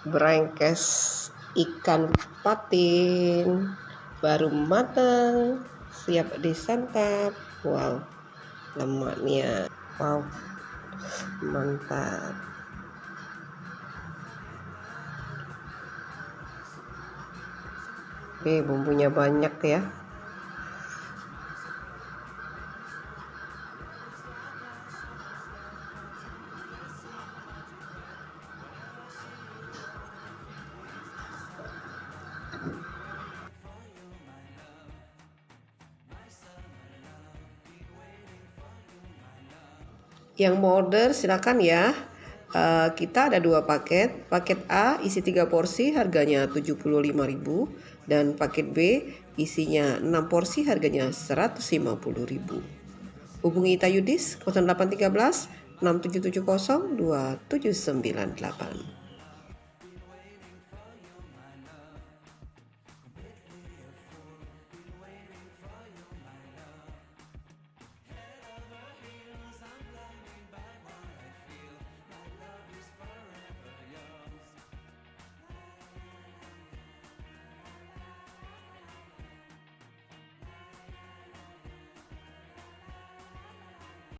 Brengkes ikan patin baru matang, siap disantap. Wow, lemaknya, wow, mantap. Oke, bumbunya banyak ya. Yang mau order silakan ya. Kita ada 2 paket. Paket A isi 3 porsi harganya 75.000 dan paket B isinya 6 porsi harganya 150.000. Hubungi Tayudis 0813 6770 2798.